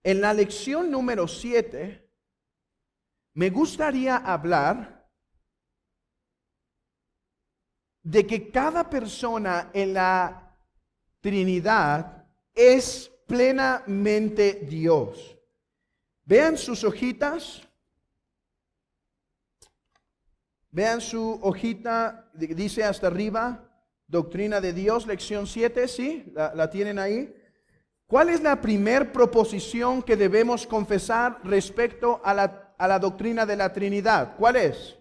En la lección número 7, me gustaría hablar de que cada persona en la Trinidad es plenamente Dios. Vean sus hojitas. Vean su hojita, dice hasta arriba, Doctrina de Dios, lección 7, ¿sí? ¿La tienen ahí? ¿Cuál es la primer proposición que debemos confesar respecto a la doctrina de la Trinidad? ¿Cuál es?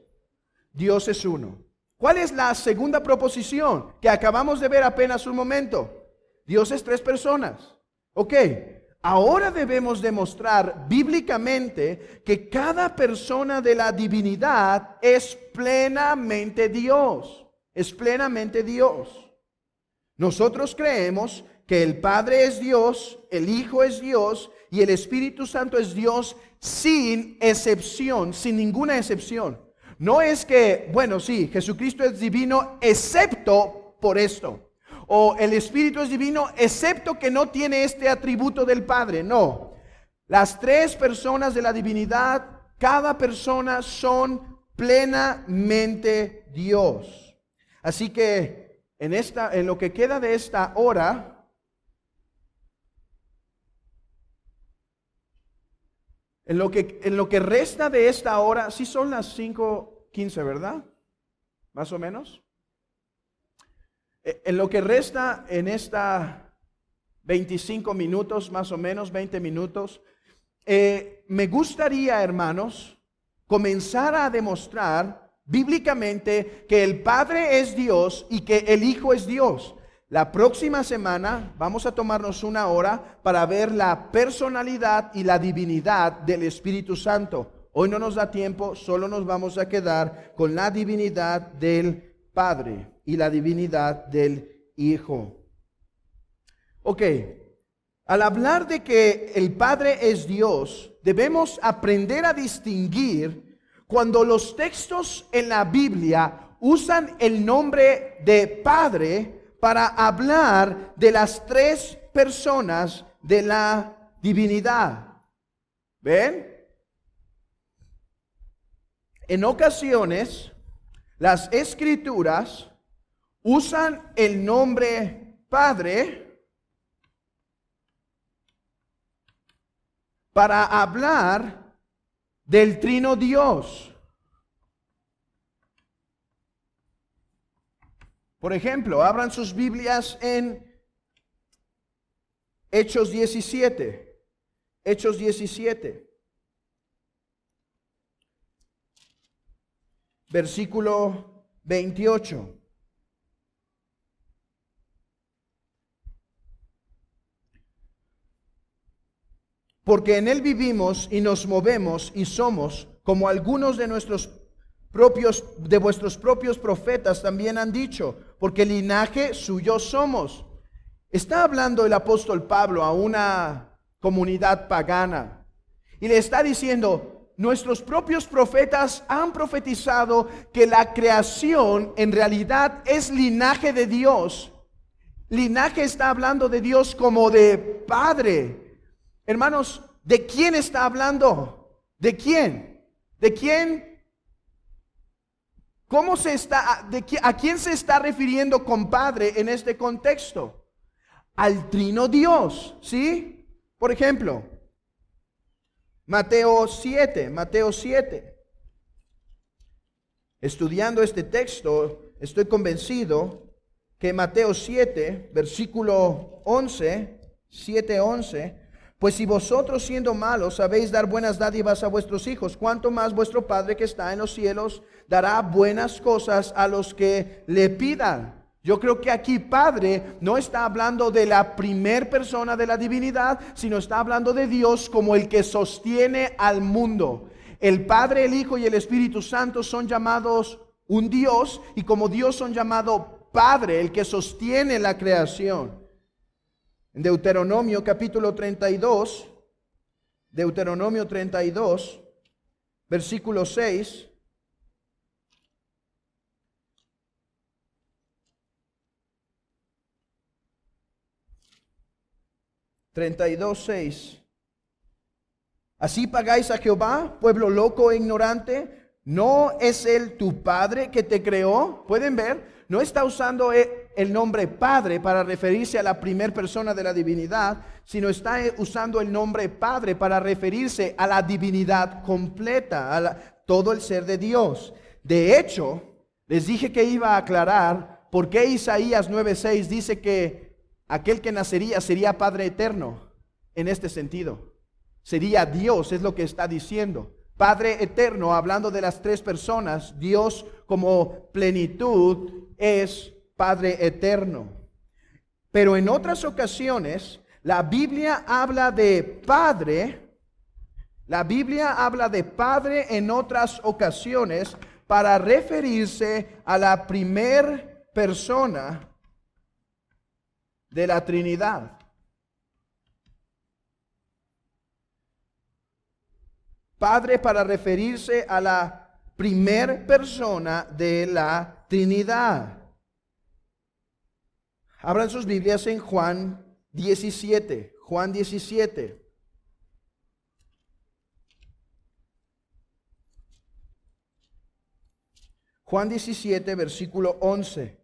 Dios es uno. ¿Cuál es la segunda proposición que acabamos de ver apenas un momento? Dios es tres personas. Ok, ahora debemos demostrar bíblicamente que cada persona de la divinidad es plenamente Dios. Es plenamente Dios. Nosotros creemos que el Padre es Dios, el Hijo es Dios y el Espíritu Santo es Dios sin excepción, sin ninguna excepción. No es que, bueno, sí, Jesucristo es divino excepto por esto. O el Espíritu es divino excepto que no tiene este atributo del Padre. No. Las tres personas de la divinidad, cada persona son plenamente Dios. Así que en lo que queda de esta hora, en lo que resta de esta hora, sí son las 5:15, ¿verdad? Más o menos. En lo que resta en esta 25 minutos, más o menos, 20 minutos, me gustaría, hermanos, comenzar a demostrar bíblicamente que el Padre es Dios y que el Hijo es Dios. La próxima semana vamos a tomarnos una hora para ver la personalidad y la divinidad del Espíritu Santo. Hoy no nos da tiempo, solo nos vamos a quedar con la divinidad del Padre y la divinidad del Hijo. Ok, al hablar de que el Padre es Dios, debemos aprender a distinguir cuando los textos en la Biblia usan el nombre de Padre para hablar de las tres personas de la divinidad. ¿Ven? En ocasiones, las Escrituras usan el nombre Padre para hablar del Trino Dios. Por ejemplo, abran sus Biblias en Hechos 17. Hechos 17. Versículo 28. Porque en él vivimos y nos movemos y somos como algunos de vuestros propios profetas también han dicho, porque linaje suyo somos. Está hablando el apóstol Pablo a una comunidad pagana y le está diciendo: nuestros propios profetas han profetizado que la creación en realidad es linaje de Dios. Linaje está hablando de Dios como de Padre. Hermanos, ¿de quién está hablando? ¿De quién? ¿De quién? ¿Cómo se está, a quién se está refiriendo con Padre en este contexto? Al Trino Dios, ¿sí? Por ejemplo, Mateo 7. Estudiando este texto, estoy convencido que Mateo 7, versículo 11, 7:11, pues si vosotros siendo malos sabéis dar buenas dádivas a vuestros hijos, ¿cuánto más vuestro Padre que está en los cielos dará buenas cosas a los que le pidan? Yo creo que aquí Padre no está hablando de la primer persona de la divinidad, sino está hablando de Dios como el que sostiene al mundo. El Padre, el Hijo y el Espíritu Santo son llamados un Dios, y como Dios son llamados Padre, el que sostiene la creación. En Deuteronomio capítulo 32, versículo 6. Así pagáis a Jehová, pueblo loco e ignorante. ¿No es Él tu Padre que te creó? ¿Pueden ver? No está usando el nombre Padre para referirse a la primera persona de la divinidad, sino está usando el nombre Padre para referirse a la divinidad completa, a todo el ser de Dios. De hecho, les dije que iba a aclarar por qué Isaías 9:6 dice que aquel que nacería sería Padre eterno en este sentido. Sería Dios, es lo que está diciendo. Padre eterno, hablando de las tres personas, Dios como plenitud es Padre eterno. Pero en otras ocasiones, la Biblia habla de Padre en otras ocasiones para referirse a la primer persona de la Trinidad. Padre para referirse a la primer persona de la Trinidad. Abran sus Biblias en Juan 17. Juan 17. Juan 17, versículo 11.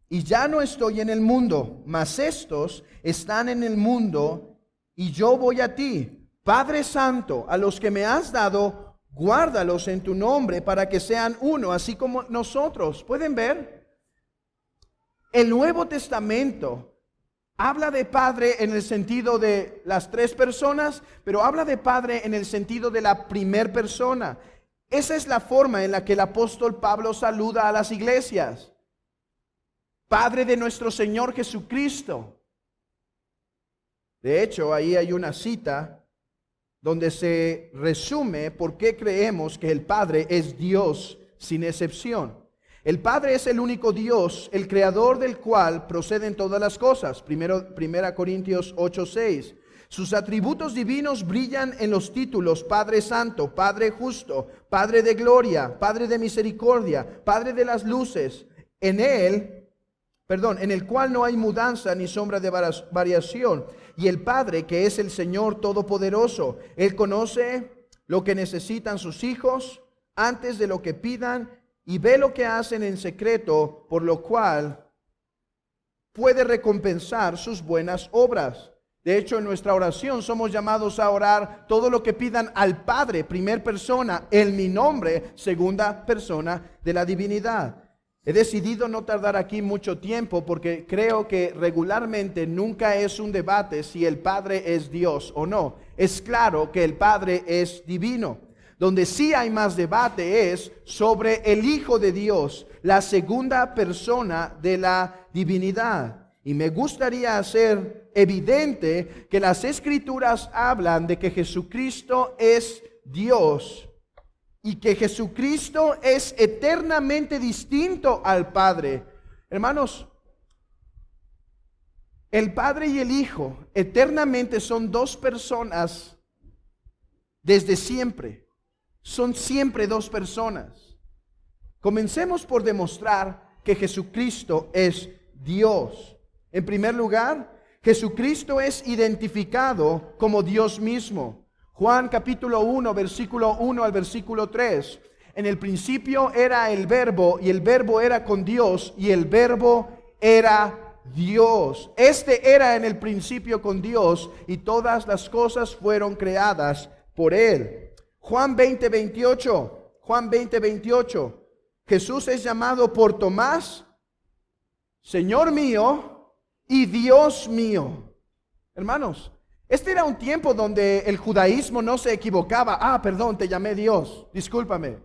Y ya no estoy en el mundo, mas estos están en el mundo, y yo voy a ti. Padre Santo, a los que me has dado, guárdalos en tu nombre para que sean uno, así como nosotros. ¿Pueden ver? El Nuevo Testamento habla de Padre en el sentido de las tres personas, pero habla de Padre en el sentido de la primer persona. Esa es la forma en la que el apóstol Pablo saluda a las iglesias. Padre de nuestro Señor Jesucristo. De hecho, ahí hay una cita donde se resume por qué creemos que el Padre es Dios sin excepción. El Padre es el único Dios, el creador del cual proceden todas las cosas. Primera Corintios 8:6. Sus atributos divinos brillan en los títulos Padre Santo, Padre Justo, Padre de Gloria, Padre de Misericordia, Padre de las Luces. En el cual no hay mudanza ni sombra de variación. Y el Padre, que es el Señor Todopoderoso, Él conoce lo que necesitan sus hijos antes de lo que pidan y ve lo que hacen en secreto, por lo cual puede recompensar sus buenas obras. De hecho, en nuestra oración somos llamados a orar todo lo que pidan al Padre, primer persona, en mi nombre, segunda persona de la divinidad. He decidido no tardar aquí mucho tiempo porque creo que regularmente nunca es un debate si el Padre es Dios o no. Es claro que el Padre es divino. Donde sí hay más debate es sobre el Hijo de Dios, la segunda persona de la divinidad. Y me gustaría hacer evidente que las Escrituras hablan de que Jesucristo es Dios y que Jesucristo es eternamente distinto al Padre. Hermanos, el Padre y el Hijo eternamente son dos personas desde siempre. Son siempre dos personas. Comencemos por demostrar que Jesucristo es Dios. En primer lugar, Jesucristo es identificado como Dios mismo. Juan capítulo 1, versículo 1 al versículo 3. En el principio era el Verbo, y el Verbo era con Dios, y el Verbo era Dios. Este era en el principio con Dios, y todas las cosas fueron creadas por Él. Juan 20, 28. Juan 20, 28. Jesús es llamado por Tomás, Señor mío y Dios mío. Hermanos, este era un tiempo donde el judaísmo no se equivocaba. Perdón, te llamé Dios, discúlpame.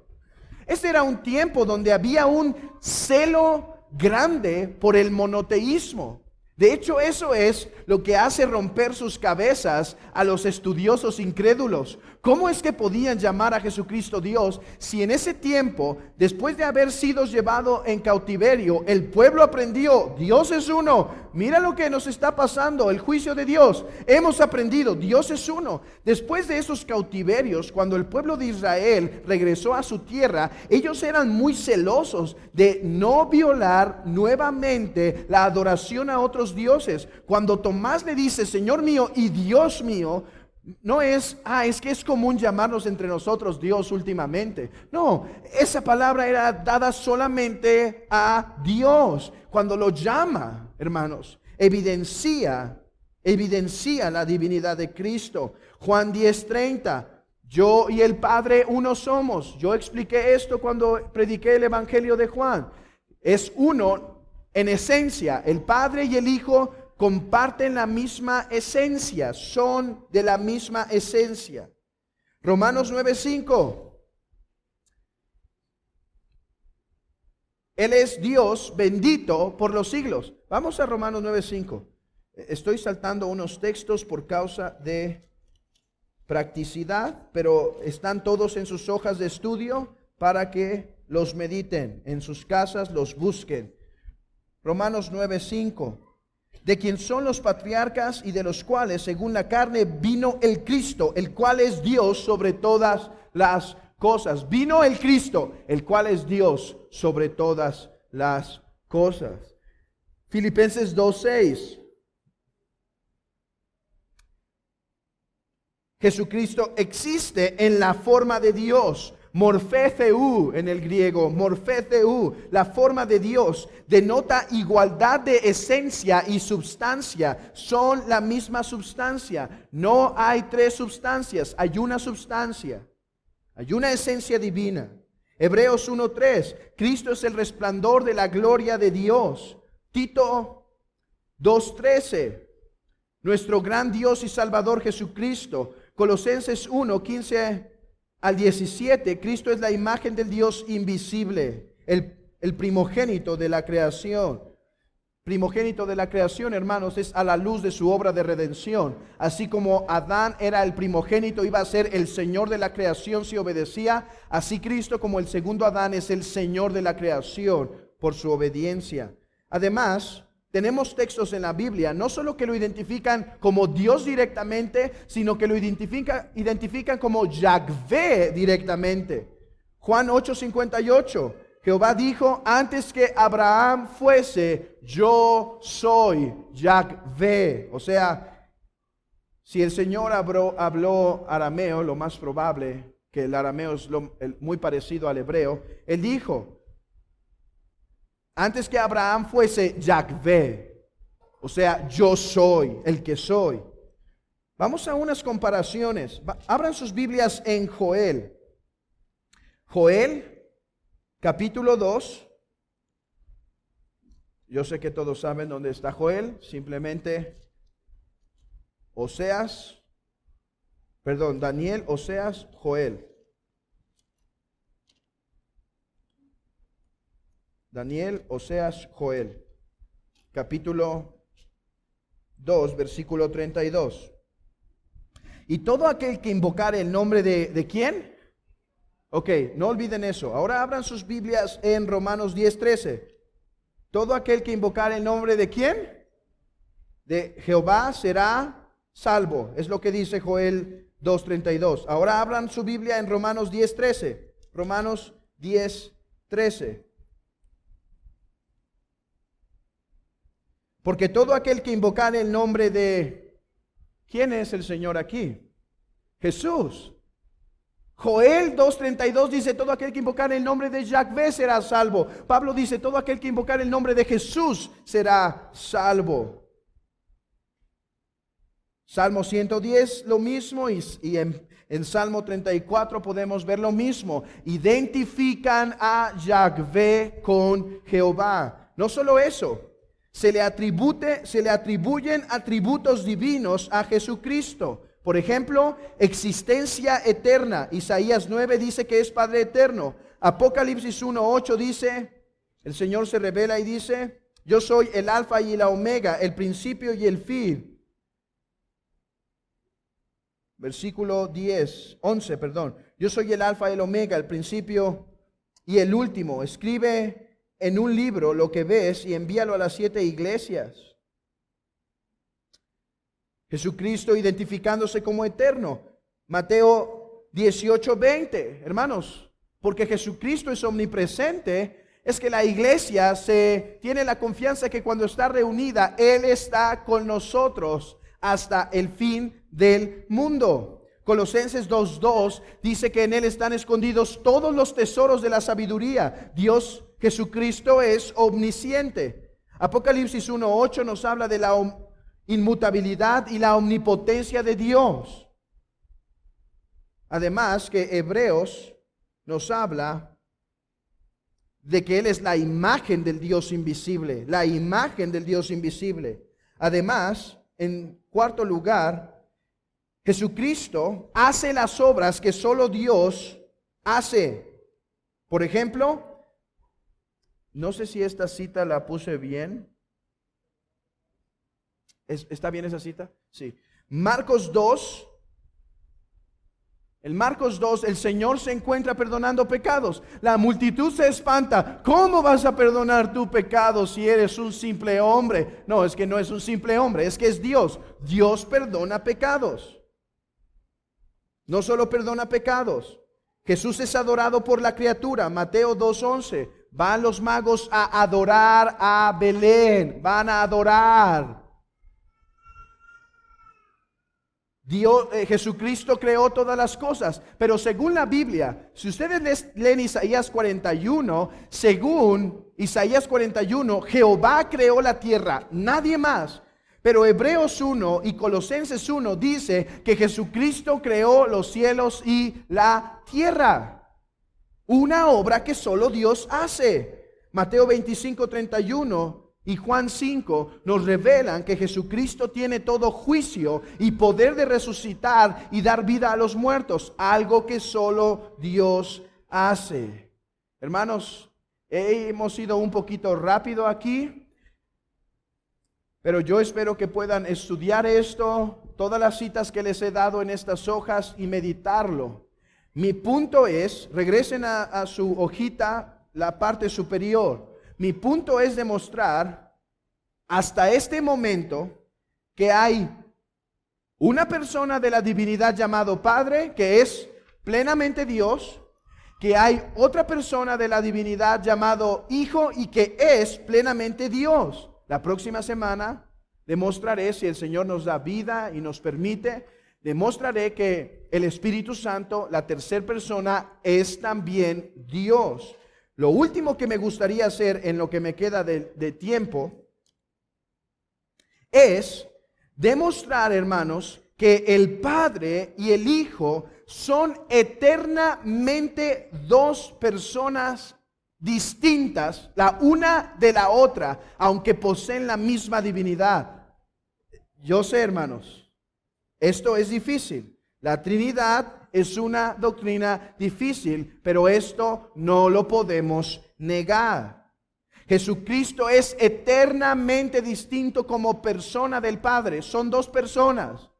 Este era un tiempo donde había un celo grande por el monoteísmo. De hecho, eso es lo que hace romper sus cabezas a los estudiosos incrédulos. ¿Cómo es que podían llamar a Jesucristo Dios si en ese tiempo, después de haber sido llevado en cautiverio, el pueblo aprendió, Dios es uno? Mira lo que nos está pasando, el juicio de Dios. Hemos aprendido, Dios es uno. Después de esos cautiverios, cuando el pueblo de Israel regresó a su tierra, ellos eran muy celosos de no violar nuevamente la adoración a otros otros dioses. Cuando Tomás le dice, Señor mío y Dios mío, no es, es que es común llamarnos entre nosotros Dios últimamente. No, esa palabra era dada solamente a Dios. Cuando lo llama, hermanos, evidencia la divinidad de Cristo. Juan 10:30. Yo y el Padre uno somos. Yo expliqué esto cuando prediqué el Evangelio de Juan. Es uno en esencia. El Padre y el Hijo comparten la misma esencia. Son de la misma esencia. Romanos 9:5. Él es Dios bendito por los siglos. Vamos a Romanos 9:5. Estoy saltando unos textos por causa de practicidad, pero están todos en sus hojas de estudio para que los mediten en sus casas, los busquen. Romanos 9:5. De quien son los patriarcas y de los cuales, según la carne, vino el Cristo, el cual es Dios sobre todas las cosas. Vino el Cristo, el cual es Dios sobre todas las cosas. Filipenses 2:6. Jesucristo existe en la forma de Dios. Morfetheu en el griego, morfetheu, la forma de Dios, denota igualdad de esencia y substancia. Son la misma substancia. No hay tres substancias, hay una substancia. Hay una esencia divina. Hebreos 1:3, Cristo es el resplandor de la gloria de Dios. Tito 2:13, nuestro gran Dios y Salvador Jesucristo. Colosenses 1:15 al 17, Cristo es la imagen del Dios invisible, el primogénito de la creación. Primogénito de la creación, hermanos, es a la luz de su obra de redención. Así como Adán era el primogénito, iba a ser el Señor de la creación si obedecía, así Cristo como el segundo Adán es el Señor de la creación por su obediencia. Además, tenemos textos en la Biblia, no solo que lo identifican como Dios directamente, sino que lo identifican como Yahvé directamente. Juan 8:58, Jehová dijo, antes que Abraham fuese, yo soy Yahvé. O sea, si el Señor habló arameo, lo más probable, que el arameo es muy parecido al hebreo, Él dijo, antes que Abraham fuese Yahvé, o sea, yo soy el que soy. Vamos a unas comparaciones. Abran sus Biblias en Joel. Joel, capítulo 2. Yo sé que todos saben dónde está Joel. Simplemente Daniel, Oseas, Joel. Daniel, Oseas, Joel, capítulo 2, versículo 32. Y todo aquel que invocare el nombre ¿de quién? Ok, no olviden eso. Ahora abran sus Biblias en Romanos 10:13. Todo aquel que invocare el nombre ¿de quién? De Jehová será salvo. Es lo que dice Joel 2:32. Ahora abran su Biblia en Romanos 10:13. Romanos 10:13. Porque todo aquel que invocare el nombre de... ¿Quién es el Señor aquí? Jesús. Joel 2:32 dice, todo aquel que invocare el nombre de Yahvé será salvo. Pablo dice, todo aquel que invocare el nombre de Jesús será salvo. Salmo 110 lo mismo y en Salmo 34 podemos ver lo mismo. Identifican a Yahvé con Jehová. No solo eso. Se le atribuyen atributos divinos a Jesucristo. Por ejemplo, existencia eterna. Isaías 9 dice que es Padre eterno. Apocalipsis 1:8 dice, el Señor se revela y dice, yo soy el alfa y la omega, el principio y el fin. Versículo 11, yo soy el alfa y el omega, el principio y el último. Escribe en un libro lo que ves y envíalo a las 7 iglesias. Jesucristo identificándose como eterno. Mateo 18:20, hermanos, porque Jesucristo es omnipresente, es que la iglesia tiene la confianza que cuando está reunida, Él está con nosotros hasta el fin del mundo. Colosenses 2:2 dice que en Él están escondidos todos los tesoros de la sabiduría. Dios Jesucristo es omnisciente. Apocalipsis 1:8 nos habla de la inmutabilidad y la omnipotencia de Dios. Además que Hebreos nos habla de que Él es la imagen del Dios invisible, la imagen del Dios invisible. Además, en cuarto lugar, Jesucristo hace las obras que solo Dios hace. Por ejemplo, no sé si esta cita la puse bien. ¿Está bien esa cita? Sí. Marcos 2. En Marcos 2, el Señor se encuentra perdonando pecados. La multitud se espanta. ¿Cómo vas a perdonar tu pecado si eres un simple hombre? No, es que no es un simple hombre, es que es Dios. Dios perdona pecados. No solo perdona pecados. Jesús es adorado por la criatura. Mateo 2:11. Van los magos a adorar a Belén. Van a adorar. Jesucristo creó todas las cosas, pero según la Biblia, si ustedes leen Isaías 41, según Isaías 41, Jehová creó la tierra, nadie más. Pero Hebreos 1 y Colosenses 1 dice que Jesucristo creó los cielos y la tierra. Una obra que solo Dios hace. Mateo 25:31 y Juan 5 nos revelan que Jesucristo tiene todo juicio y poder de resucitar y dar vida a los muertos, algo que solo Dios hace. Hermanos, hemos ido un poquito rápido aquí, pero yo espero que puedan estudiar esto, todas las citas que les he dado en estas hojas y meditarlo. Mi punto es, regresen a su hojita, la parte superior. Mi punto es demostrar hasta este momento que hay una persona de la divinidad llamado Padre, que es plenamente Dios, que hay otra persona de la divinidad llamado Hijo y que es plenamente Dios. La próxima semana demostraré, si el Señor nos da vida y nos permite, demostraré que el Espíritu Santo, la tercera persona, es también Dios. Lo último que me gustaría hacer en lo que me queda de tiempo es demostrar, hermanos, que el Padre y el Hijo son eternamente dos personas distintas, la una de la otra, aunque poseen la misma divinidad. Yo sé, hermanos, esto es difícil. La Trinidad es una doctrina difícil, pero esto no lo podemos negar. Jesucristo es eternamente distinto como persona del Padre. Son dos personas,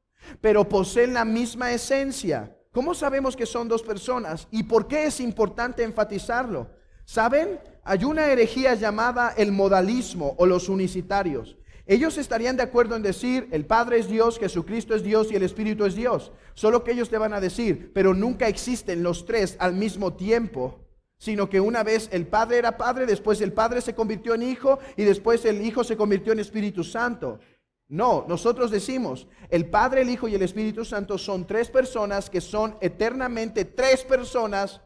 pero poseen la misma esencia. ¿Cómo sabemos que son dos personas? ¿Y por qué es importante enfatizarlo? ¿Saben? Hay una herejía llamada el modalismo o los unicitarios. Ellos estarían de acuerdo en decir, el Padre es Dios, Jesucristo es Dios y el Espíritu es Dios. Solo que ellos te van a decir, pero nunca existen los tres al mismo tiempo, sino que una vez el Padre era Padre, después el Padre se convirtió en Hijo y después el Hijo se convirtió en Espíritu Santo. No, nosotros decimos, el Padre, el Hijo y el Espíritu Santo son tres personas que son eternamente tres personas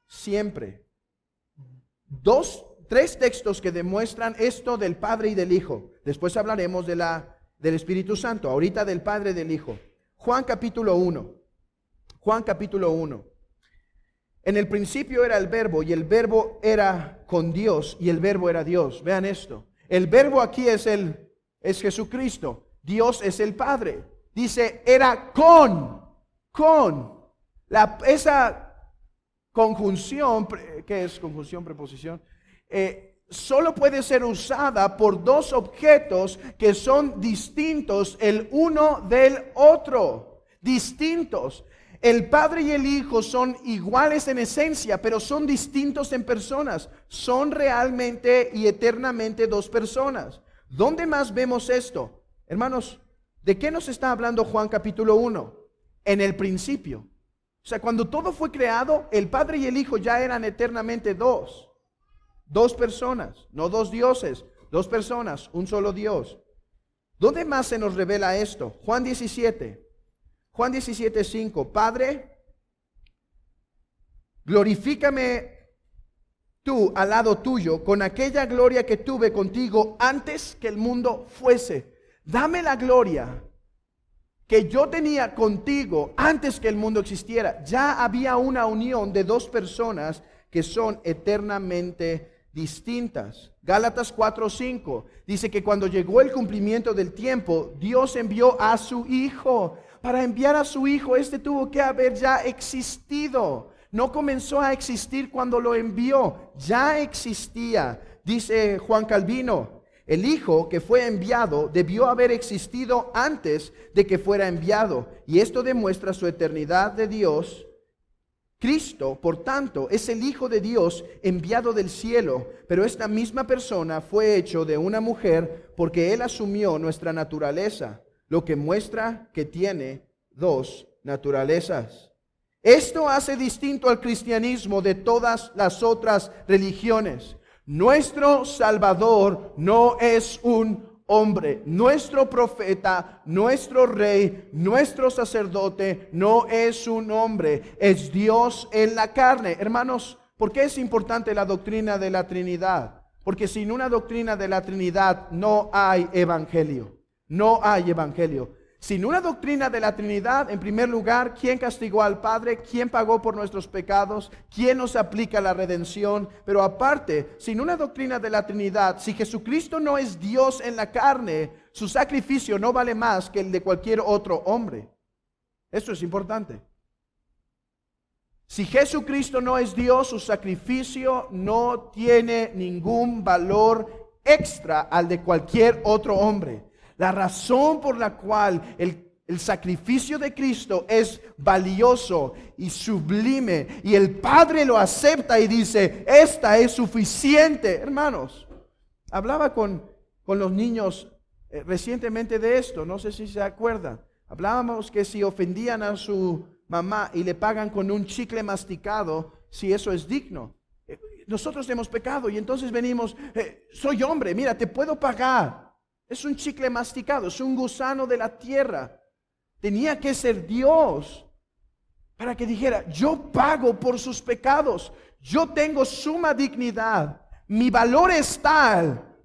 siempre. Tres textos que demuestran esto del Padre y del Hijo. Después hablaremos del Espíritu Santo, ahorita del Padre y del Hijo. Juan capítulo 1. Juan capítulo 1. En el principio era el Verbo y el Verbo era con Dios y el Verbo era Dios. Vean esto. El Verbo aquí es Jesucristo. Dios es el Padre. Dice, era esa conjunción, ¿qué es conjunción, preposición? Solo puede ser usada por dos objetos que son distintos el uno del otro. Distintos. El Padre y el Hijo son iguales en esencia, pero son distintos en personas. Son realmente y eternamente dos personas. ¿Dónde más vemos esto? Hermanos, ¿de qué nos está hablando Juan capítulo 1? En el principio. O sea, cuando todo fue creado, el Padre y el Hijo ya eran eternamente dos. dos personas, no dos dioses, dos personas, un solo Dios. ¿Dónde más se nos revela esto? Juan 17:5. Padre, glorifícame tú al lado tuyo con aquella gloria que tuve contigo antes que el mundo fuese. Dame la gloria que yo tenía contigo antes que el mundo existiera. Ya había una unión de dos personas que son eternamente distintas. Gálatas 4:5 dice que cuando llegó el cumplimiento del tiempo, Dios envió a su Hijo. Para enviar a su Hijo, este tuvo que haber ya existido. No comenzó a existir cuando lo envió, ya existía. Dice Juan Calvino, el Hijo que fue enviado debió haber existido antes de que fuera enviado. Y esto demuestra su eternidad de Dios. Cristo, por tanto, es el Hijo de Dios enviado del cielo, pero esta misma persona fue hecho de una mujer porque Él asumió nuestra naturaleza, lo que muestra que tiene dos naturalezas. Esto hace distinto al cristianismo de todas las otras religiones. Nuestro Salvador no es un hombre, nuestro profeta, nuestro rey, nuestro sacerdote no es un hombre, es Dios en la carne. Hermanos, ¿por qué es importante la doctrina de la Trinidad? Porque sin una doctrina de la Trinidad no hay evangelio, no hay evangelio. Sin una doctrina de la Trinidad, en primer lugar, ¿quién castigó al Padre? ¿Quién pagó por nuestros pecados? ¿Quién nos aplica la redención? Pero aparte, sin una doctrina de la Trinidad, si Jesucristo no es Dios en la carne, su sacrificio no vale más que el de cualquier otro hombre. Esto es importante. Si Jesucristo no es Dios, su sacrificio no tiene ningún valor extra al de cualquier otro hombre. La razón por la cual el sacrificio de Cristo es valioso y sublime y el Padre lo acepta y dice, esta es suficiente. Hermanos, hablaba con los niños recientemente de esto, no sé si se acuerdan. Hablábamos que si ofendían a su mamá y le pagan con un chicle masticado, si eso es digno. Nosotros hemos pecado y entonces venimos, soy hombre, mira, te puedo pagar. Es un chicle masticado, es un gusano de la tierra. Tenía que ser Dios para que dijera, yo pago por sus pecados, yo tengo suma dignidad, mi valor es tal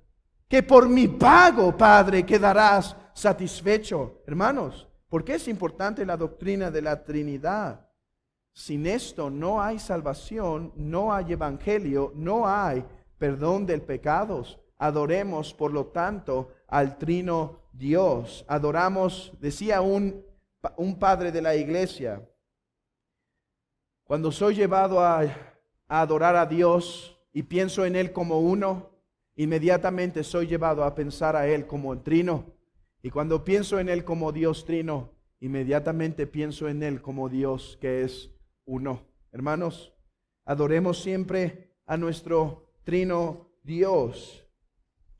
que por mi pago, Padre, quedarás satisfecho. Hermanos, ¿por qué es importante la doctrina de la Trinidad? Sin esto no hay salvación, no hay evangelio, no hay perdón de pecados. Adoremos, por lo tanto, al Trino Dios. Adoramos, decía un padre de la iglesia, cuando soy llevado a adorar a Dios y pienso en Él como uno, inmediatamente soy llevado a pensar a Él como Trino. Y cuando pienso en Él como Dios Trino, inmediatamente pienso en Él como Dios que es uno. Hermanos, adoremos siempre a nuestro Trino Dios.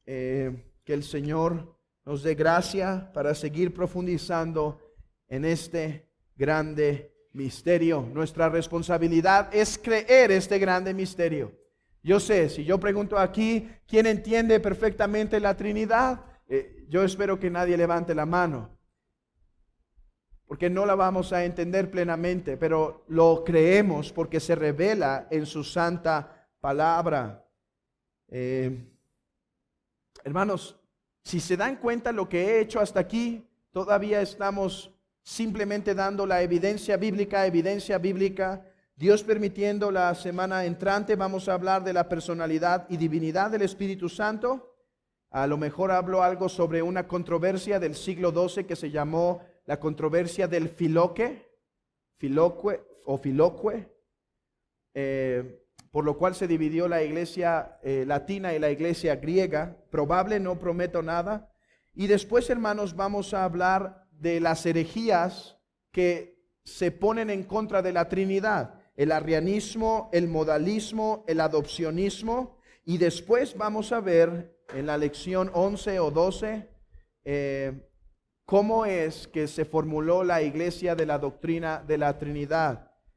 Que el Señor nos dé gracia para seguir profundizando en este grande misterio. Nuestra responsabilidad es creer este grande misterio. Yo sé, si yo pregunto aquí, ¿quién entiende perfectamente la Trinidad? Yo espero que nadie levante la mano, porque no la vamos a entender plenamente, pero lo creemos porque se revela en su santa palabra. Hermanos, si se dan cuenta lo que he hecho hasta aquí, todavía estamos simplemente dando la evidencia bíblica. Dios permitiendo, la semana entrante vamos a hablar de la personalidad y divinidad del Espíritu Santo. A lo mejor hablo algo sobre una controversia del siglo XII que se llamó la controversia del filoque, por lo cual se dividió la iglesia latina y la iglesia griega. Probable, no prometo nada. Y después, hermanos, vamos a hablar de las herejías que se ponen en contra de la Trinidad. El arrianismo, el modalismo, el adopcionismo. Y después vamos a ver en la lección 11 o 12 cómo es que se formuló la iglesia de la doctrina de la Trinidad.